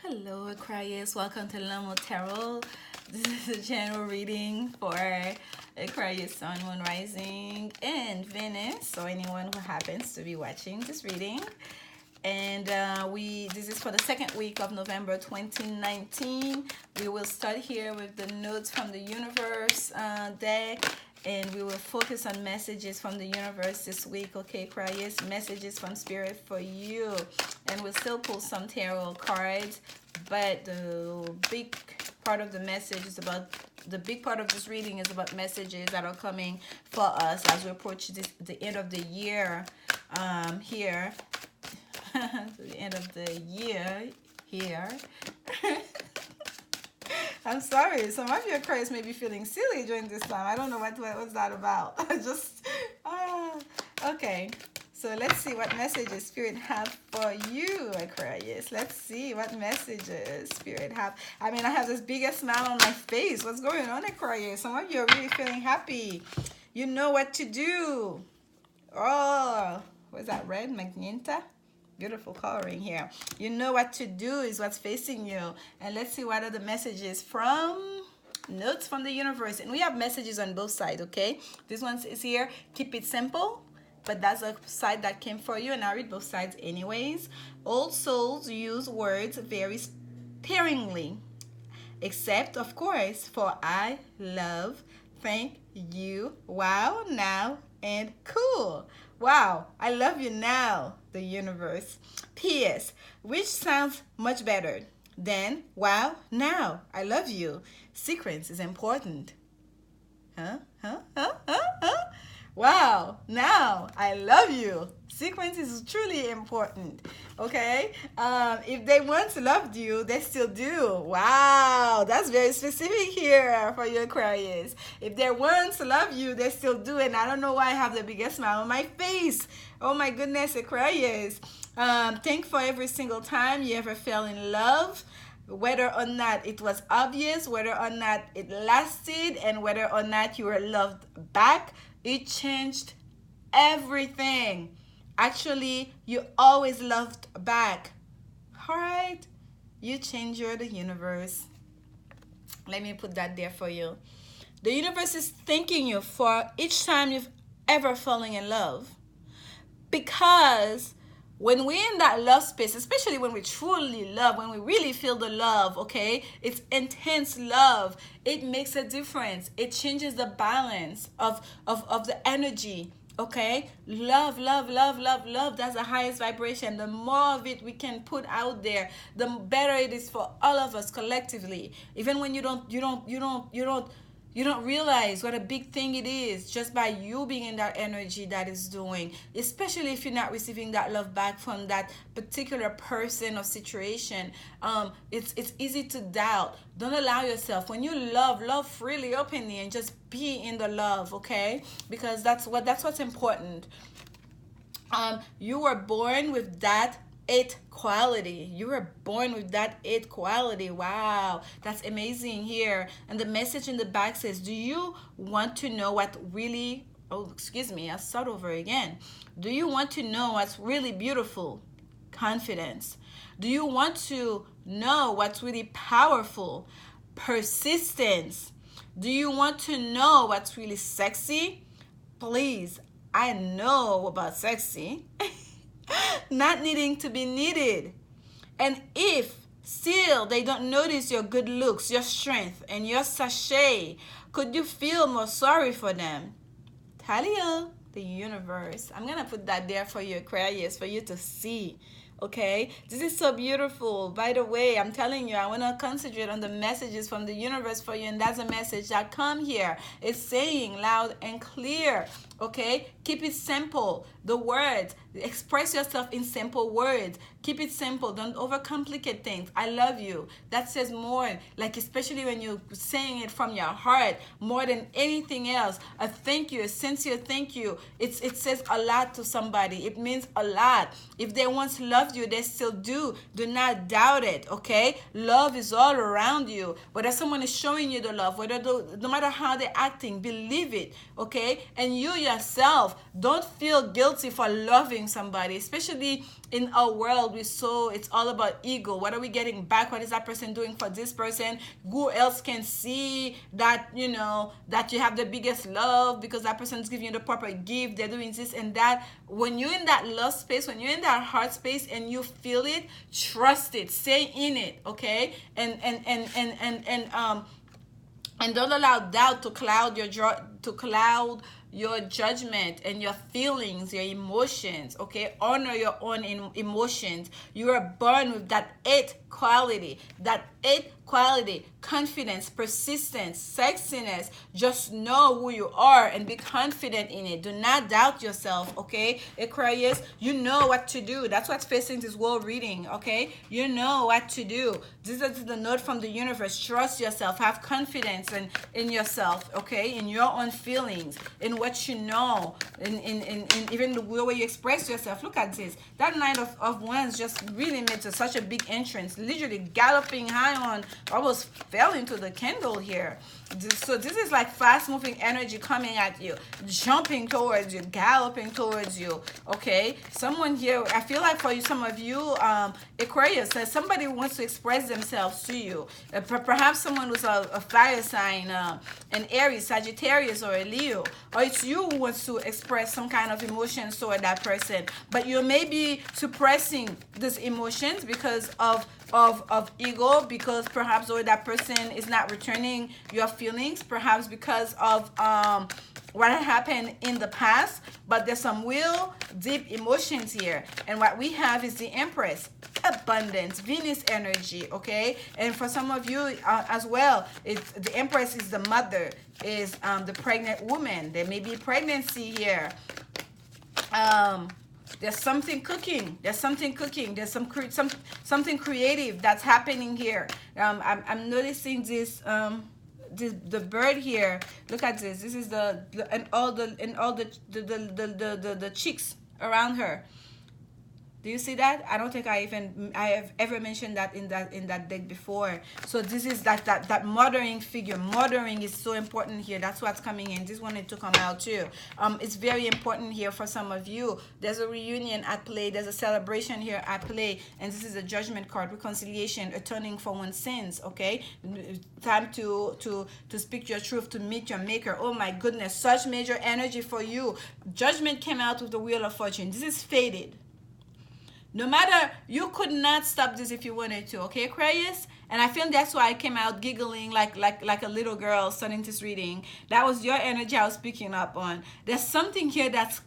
Hello, Aquarius. Welcome to Lomo Tarot. This is a general reading for Aquarius, Sun, Moon, Rising, and Venus, or anyone who happens to be watching this reading. And this is for the second week of November 2019. We will start here with the notes from the universe deck, and we will focus on messages from the universe this week. Okay, Aquarius, messages from spirit for you. And we'll still pull some tarot cards, but the big part of the message is about, the big part of this reading is about messages that are coming for us as we approach the end of the year here. The end of the year here. I'm sorry, some of you Aquarius may be feeling silly during this time. I don't know what's that about. Okay, so let's see what messages Spirit have for you, Aquarius. Let's see what messages Spirit have. I mean, I have this biggest smile on my face. What's going on, Aquarius? Some of you are really feeling happy. You know what to do. Oh, what's that, red? Magenta? Beautiful coloring here. You know what to do is what's facing you. And let's see what are the messages from notes from the universe. And we have messages on both sides, okay? This one is here, keep it simple. But that's a side that came for you, and I read both sides anyways. Old souls use words very sparingly. Except, of course, for I love, thank you, wow, now, and cool. Wow, I love you now, the universe. P.S. Which sounds much better than wow, now, I love you. Sequence is important. Wow, now, I love you. Sequence is truly important, okay? If they once loved you, they still do. Wow, that's very specific here for you, Aquarius. If they once loved you, they still do. And I don't know why I have the biggest smile on my face. Oh my goodness, Aquarius. Thank for every single time you ever fell in love, whether or not it was obvious, whether or not it lasted, and whether or not you were loved back. It changed everything. Actually, you always loved back. All right? You change the universe. Let me put that there for you. The universe is thanking you for each time you've ever fallen in love. Because when we're in that love space, especially when we truly love, when we really feel the love, okay, it's intense love. It makes a difference. It changes the balance of the energy, okay? Love, love, love, love, love. That's the highest vibration. The more of it we can put out there, the better it is for all of us collectively. Even when you don't realize what a big thing it is just by you being in that energy that is doing, especially if you're not receiving that love back from that particular person or situation. It's easy to doubt. Don't allow yourself. When you love freely, openly, and just be in the love, okay? Because that's what's important. You were born with that it quality. You were born with that it quality. Wow, that's amazing here. And the message in the back says, do you want to know what really, oh, excuse me, I'll start over again. Do you want to know what's really beautiful? Confidence. Do you want to know what's really powerful? Persistence. Do you want to know what's really sexy? Please, I know about sexy. Not needing to be needed. And if still they don't notice your good looks, your strength, and your sachet, could you feel more sorry for them? Talio, the universe. I'm going to put that there for you, Aquarius, for you to see. Okay, this is so beautiful. By the way, I'm telling you, I want to concentrate on the messages from the universe for you, and that's a message that come here. It's saying loud and clear. Okay, keep it simple. The words, express yourself in simple words. Keep it simple. Don't overcomplicate things. I love you. That says more, like especially when you're saying it from your heart, more than anything else. A thank you, a sincere thank you. It says a lot to somebody. It means a lot. If they once loved you, they still do. Do not doubt it, okay? Love is all around you. Whether someone is showing you the love, no matter how they're acting, believe it, okay? And you yourself, don't feel guilty for loving somebody, especially in our world. always so, it's all about ego. What are we getting back? What is that person doing for this person? Who else can see that, you know, that you have the biggest love because that person's giving you the proper gift, they're doing this and that. When you're in that love space, when you're in that heart space and you feel it, trust it, stay in it, okay? And don't allow doubt to cloud your judgment and your feelings, your emotions, okay? Honor your own emotions. You are born with that 8 quality, confidence, persistence, sexiness. Just know who you are and be confident in it. Do not doubt yourself, okay? Aquarius, you know what to do. That's what's facing this world reading, okay? You know what to do. This is the note from the universe. Trust yourself. Have confidence in yourself, okay? In your own feelings, in what you know, in even the way you express yourself. Look at this. That Knight of Wands just really made such a big entrance, literally galloping high on, almost fell into the candle here. So this is like fast moving energy coming at you, jumping towards you, galloping towards you, okay? Someone here, I feel like for you, some of you, Aquarius, somebody wants to express themselves to you. Perhaps someone who's a fire sign, an Aries, Sagittarius, or a Leo, or it's you who wants to express some kind of emotions toward that person, but you may be suppressing these emotions because of ego, because perhaps or that person is not returning your feelings, perhaps because of what happened in the past. But there's some real deep emotions here, and what we have is the Empress, abundance, Venus energy, okay? And for some of you as well, it's the Empress is the mother, is the pregnant woman. There may be pregnancy here. There's something cooking. There's something cooking. There's something creative that's happening here. I'm noticing this. The bird here. Look at this. This is the chicks around her. Do you see that? I don't think I have ever mentioned that in that deck before. So this is that mothering figure. Mothering is so important here. That's what's coming in. This wanted to come out too. It's very important here for some of you. There's a reunion at play. There's a celebration here at play, and this is a judgment card, reconciliation, atoning for one's sins. Okay, time to speak your truth, to meet your maker. Oh my goodness, such major energy for you. Judgment came out with the Wheel of Fortune. This is faded. No matter, you could not stop this if you wanted to, okay, Aquarius? And I feel that's why I came out giggling like a little girl starting this reading. That was your energy I was picking up on. There's something here that's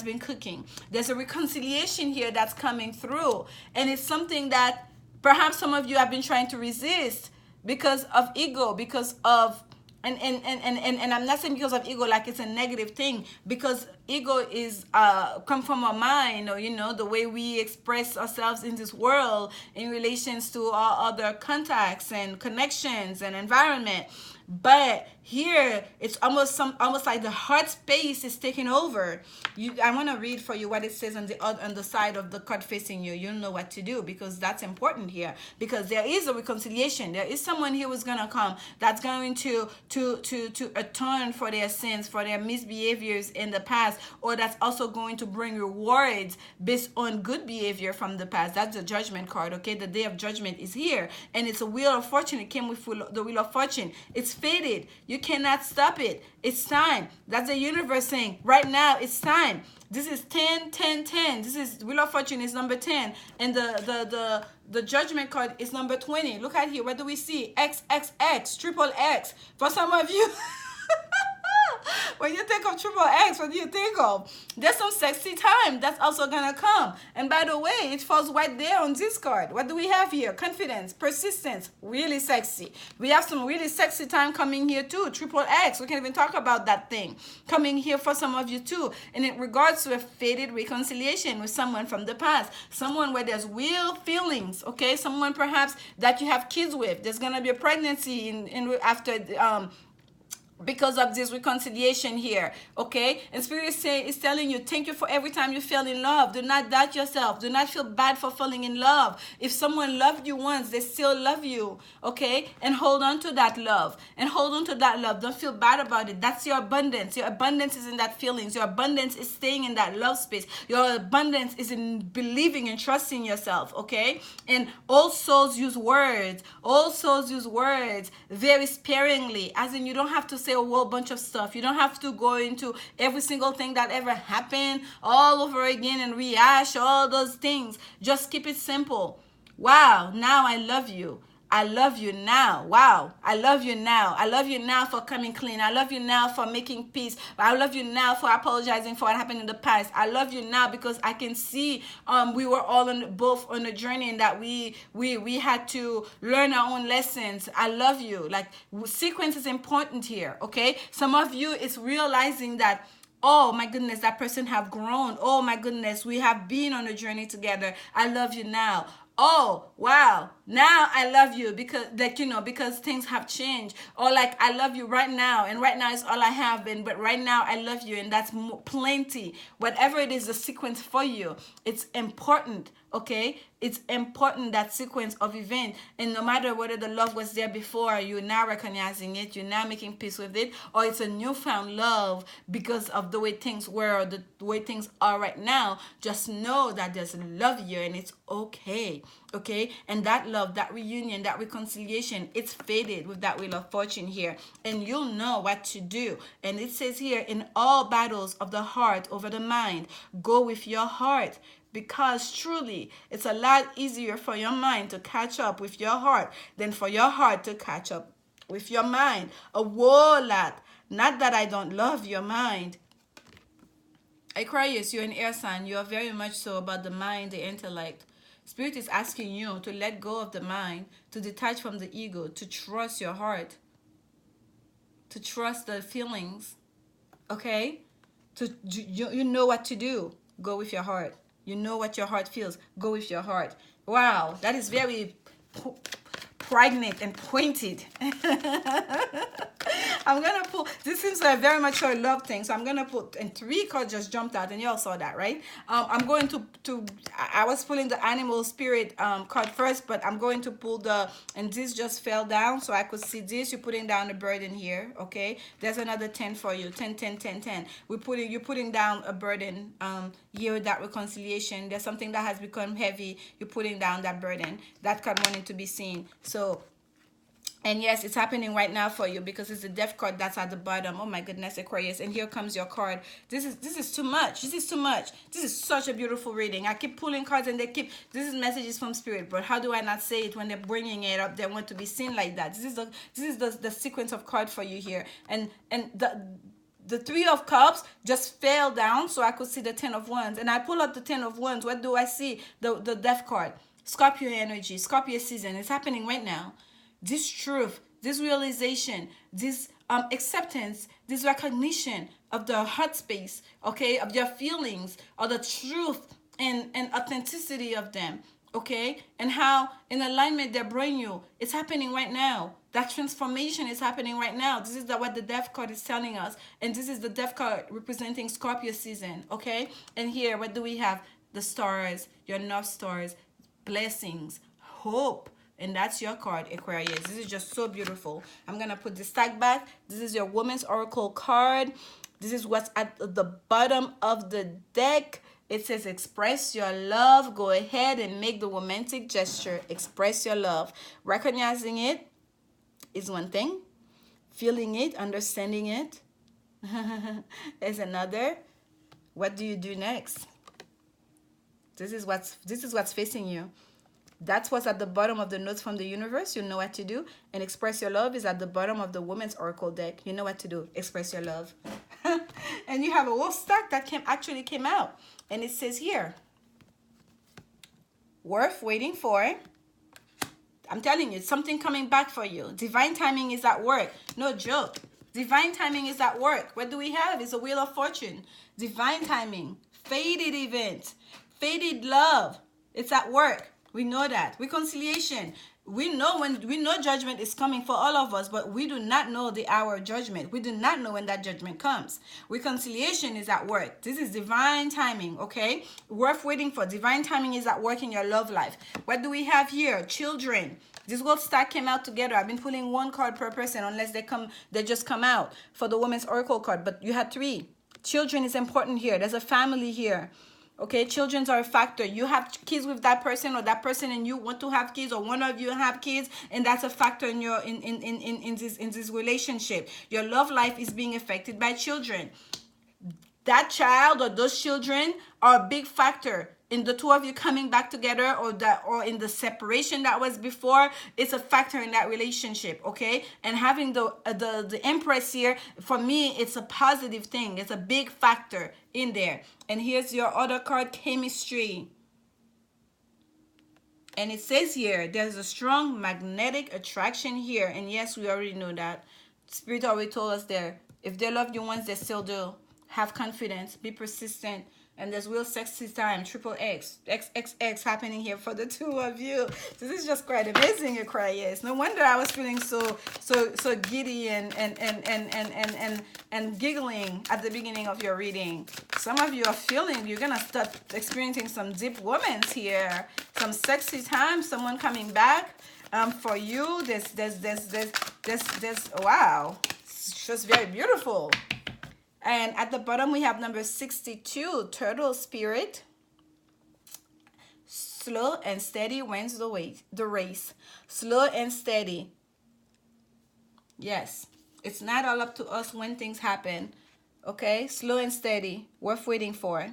been cooking. There's a reconciliation here that's coming through. And it's something that perhaps some of you have been trying to resist because of ego, because of and I'm not saying because of ego like it's a negative thing, because ego is come from our mind, or you know, the way we express ourselves in this world in relations to our other contacts and connections and environment. But here it's almost like the heart space is taking over. I want to read for you what it says on the side of the card facing you. You'll know what to do, because that's important here, because there is a reconciliation. There is someone here who's gonna come that's going to atone for their sins, for their misbehaviors in the past, or that's also going to bring rewards based on good behavior from the past. That's the Judgment card, okay? The Day of Judgment is here, and it's a Wheel of Fortune. It came with the Wheel of Fortune. It's faded. You cannot stop it. It's time. That's the universe saying right now it's time. This is 10 10 10. This is Wheel of Fortune is number 10, and the Judgment card is number 20. Look at here. What do we see? XXX, triple X. For some of you when you think of triple X, what do you think of? There's some sexy time that's also gonna come. And by the way, it falls right there on this card. What do we have here? Confidence, persistence, really sexy. We have some really sexy time coming here too. Triple X, we can even talk about that thing coming here for some of you too. And in regards to a faded reconciliation with someone from the past, someone where there's real feelings, okay? Someone perhaps that you have kids with. There's gonna be a pregnancy after because of this reconciliation here, okay? And Spirit is saying, is telling you, thank you for every time you fell in love. Do not doubt yourself. Do not feel bad for falling in love. If someone loved you once, they still love you, okay? And hold on to that love. And hold on to that love. Don't feel bad about it. That's your abundance. Your abundance is in that feelings. Your abundance is staying in that love space. Your abundance is in believing and trusting yourself, okay? And all souls use words. All souls use words very sparingly, as in you don't have to say a whole bunch of stuff. You don't have to go into every single thing that ever happened all over again and rehash all those things. Just keep it simple. Wow, now I love you. I love you now. Wow. I love you now. I love you now for coming clean. I love you now for making peace. I love you now for apologizing for what happened in the past. I love you now because I can see we were all both on a journey and that we had to learn our own lessons. I love you. Like, sequence is important here, okay? Some of you is realizing that, oh my goodness, that person have grown. Oh my goodness, we have been on a journey together. I love you now. Oh wow, now I love you because, like, you know, because things have changed. Or like, I love you right now, and right now is all I have been, but right now I love you, and that's plenty. Whatever it is, the sequence for you, it's important, okay? It's important, that sequence of event. And no matter whether the love was there before, you're now recognizing it, you're now making peace with it, or it's a newfound love because of the way things were, or the way things are right now, just know that there's love here and it's okay. Okay, and that love, that reunion, that reconciliation, it's faded with that wheel of fortune here, and you'll know what to do. And it says here, in all battles of the heart over the mind, go with your heart, because truly it's a lot easier for your mind to catch up with your heart than for your heart to catch up with your mind. A whole lot. Not that I don't love your mind. Aquarius, you're an air sign. You are very much so about the mind, the intellect. Spirit is asking you to let go of the mind, to detach from the ego, to trust your heart, to trust the feelings, okay? You know what to do. Go with your heart. You know what your heart feels. Go with your heart. Wow, that is very pregnant and pointed. I'm gonna pull, this seems like very much a love thing, so I'm gonna put, and 3 cards just jumped out, and y'all saw that, right? I'm going to I was pulling the animal spirit card first, but I'm going to pull the, and this just fell down so I could see this. You're putting down a burden here, okay? There's another 10 for you. 10 10 10 10. You're putting down a burden here, that reconciliation. There's something that has become heavy. You're putting down that burden, that card wanting to be seen. So, and yes, it's happening right now for you because it's the death card that's at the bottom. Oh my goodness, Aquarius. And here comes your card. This is too much. This is too much. This is such a beautiful reading. I keep pulling cards and this is messages from Spirit, but how do I not say it when they're bringing it up? They want to be seen like that. This is the sequence of card for you here. And the 3 of Cups just fell down so I could see the 10 of Wands. And I pull up the 10 of Wands. What do I see? The death card. Scorpio energy, Scorpio season. It's happening right now. This truth, this realization, this acceptance, this recognition of the heart space, okay, of your feelings, or the truth and authenticity of them, okay, and how in alignment they bring you. It's happening right now. That transformation is happening right now. This is what the death card is telling us, and this is the death card representing Scorpio season, okay. And here, what do we have? The stars, your North Stars, blessings, hope. And that's your card, Aquarius. This is just so beautiful. I'm going to put the stack back. This is your Woman's Oracle card. This is what's at the bottom of the deck. It says, express your love. Go ahead and make the romantic gesture. Express your love. Recognizing it is one thing. Feeling it, understanding it is another. What do you do next? This is what's facing you. That's what's at the bottom of the notes from the universe. You know what to do. And express your love is at the bottom of the Woman's Oracle deck. You know what to do. Express your love. And you have a whole stack that actually came out. And it says here, worth waiting for. I'm telling you, something coming back for you. Divine timing is at work. No joke. Divine timing is at work. What do we have? It's a Wheel of Fortune. Divine timing. Faded event. Faded love. It's at work. We know that. Reconciliation. We know when we know judgment is coming for all of us, but we do not know the hour of judgment. We do not know when that judgment comes. Reconciliation is at work. This is divine timing, okay? Worth waiting for. Divine timing is at work in your love life. What do we have here? Children. This gold stack came out together. I've been pulling one card per person unless they just come out for the woman's oracle card, but you had 3. Children is important here. There's a family here. Okay, children are a factor. You have kids with that person, or that person and you want to have kids, or one of you have kids, and that's a factor in your in this relationship. Your love life is being affected by children. That child or those children are a big factor in the two of you coming back together, or in the separation that was before. It's a factor in that relationship, okay? And having the Empress here, for me, it's a positive thing. It's a big factor in there. And here's your other card, chemistry. And it says here, there's a strong magnetic attraction here. And yes, we already know that. Spirit already told us there. If they love you once, they still do. Have confidence, be persistent, and there's real sexy time, triple X, XXX happening here for the two of you. This is just quite amazing, Aquarius. No wonder I was feeling so giddy and giggling at the beginning of your reading. Some of you are feeling you're gonna start experiencing some deep moments here, some sexy time, someone coming back for you. There's wow, it's just very beautiful. And at the bottom, we have number 62, Turtle Spirit. Slow and steady wins the race. Slow and steady. Yes, it's not all up to us when things happen. Okay, slow and steady, worth waiting for.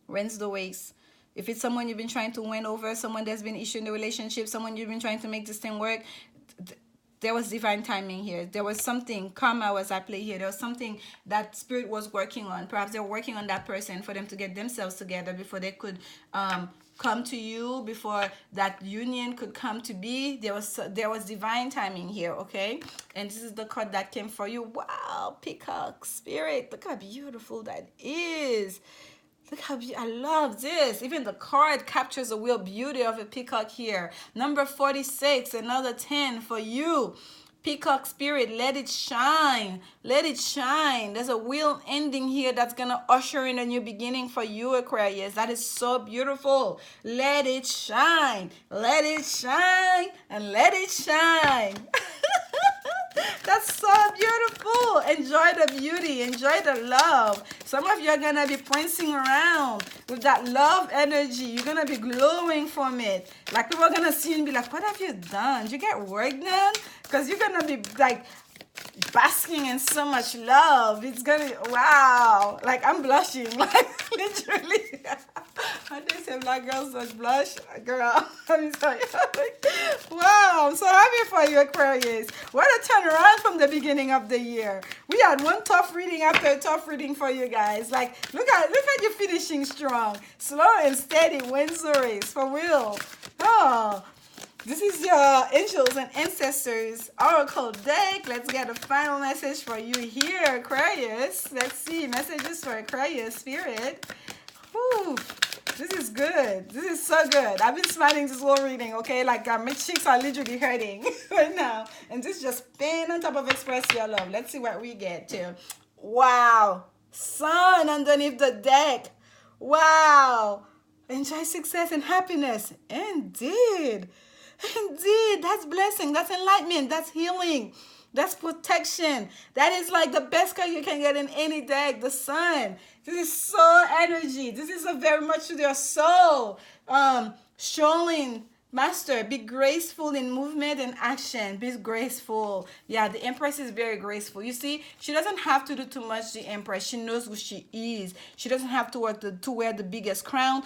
Wins the race. If it's someone you've been trying to win over, someone that's been issue in the relationship, someone you've been trying to make this thing work, there was divine timing here. There was something, karma was at play here. There was something that spirit was working on. Perhaps they were working on that person for them to get themselves together before they could come to you, before that union could come to be. There was divine timing here, okay? And this is the card that came for you. Wow, Peacock Spirit. Look how beautiful that is. Look how I love this. Even the card captures the real beauty of a peacock here. Number 46, another 10 for you. Peacock Spirit, let it shine. Let it shine. There's a real ending here that's going to usher in a new beginning for you, Aquarius. That is so beautiful. Let it shine. Let it shine. And let it shine. That's so beautiful. Enjoy the beauty. Enjoy the love. Some of you are going to be prancing around with that love energy. You're going to be glowing from it. Like people are going to see you and be like, what have you done? Did you get work done? Because you're going to be like basking in so much love. It's going to, wow. Like I'm blushing. Like literally. I didn't say black girls don't blush. Girl, I'm sorry. Wow, I'm so happy for you, Aquarius. What a turnaround from the beginning of the year. We had one tough reading after a tough reading for you guys. Like, look at you finishing strong. Slow and steady wins the race, for real. Oh, this is your angels and ancestors oracle deck. Let's get a final message for you here, Aquarius. Let's see, messages for Aquarius Spirit. Whew. This is good. This is so good. I've been smiling this whole reading, okay? Like my cheeks are literally hurting right now. And this is just pain on top of express your love. Let's see what we get to. Wow. Sun underneath the deck. Wow. Enjoy success and happiness. Indeed. Indeed. That's blessing. That's enlightenment. That's healing. That's protection. That is like the best card you can get in any deck. The Sun. This is soul energy. This is a very much to your soul. Showing master. Be graceful in movement and action. Be graceful. Yeah, the Empress is very graceful. You see, she doesn't have to do too much, the Empress. She knows who she is. She doesn't have to wear the biggest crown.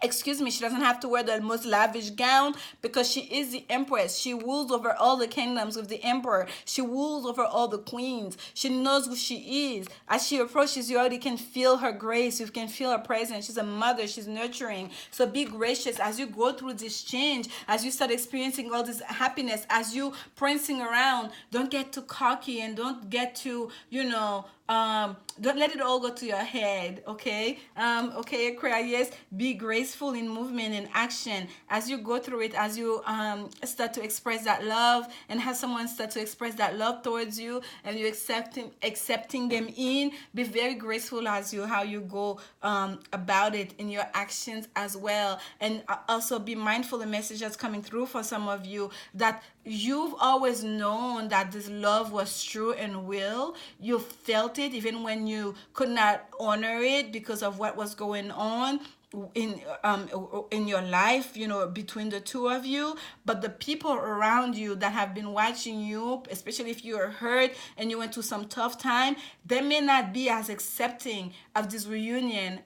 Excuse me, she doesn't have to wear the most lavish gown because she is the Empress. She rules over all the kingdoms with the Emperor. She rules over all the queens. She knows who she is. As she approaches, you already can feel her grace. You can feel her presence. She's a mother. She's nurturing. So be gracious as you go through this change, as you start experiencing all this happiness, as you prancing around. Don't get too cocky and don't get too, don't let it all go to your head, okay? Okay, Aquarius, be graceful graceful in movement and action as you go through it, as you start to express that love and have someone start to express that love towards you, and you accepting them in. Be very graceful as you how you go about it in your actions as well. And also be mindful the messages coming through for some of you, that you've always known that this love was true and real. You felt it even when you could not honor it because of what was going on in your life, you know, between the two of you. But the people around you that have been watching you, especially if you are hurt and you went through some tough time, they may not be as accepting of this reunion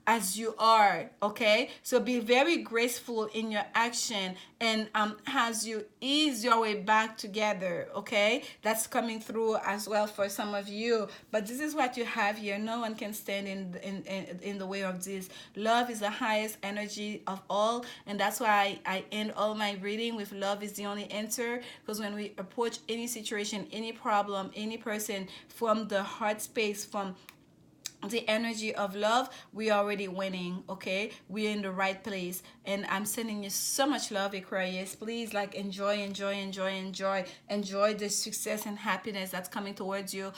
as you are. Okay, so be very graceful in your action, and as you ease your way back together. Okay, that's coming through as well for some of you. But this is what you have here. No one can stand in the way of this. Love is the highest energy of all, and that's why I end all my reading with love is the only answer. Because when we approach any situation, any problem, any person from the heart space, from the energy of love, we are already winning. Okay, we're in the right place, and I'm sending you so much love, Aquarius. Please, like, enjoy the success and happiness that's coming towards you.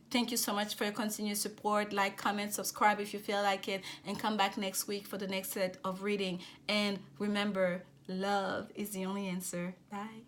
Thank you so much for your continued support. Like, comment, subscribe if you feel like it, and come back next week for the next set of reading. And remember, love is the only answer. Bye.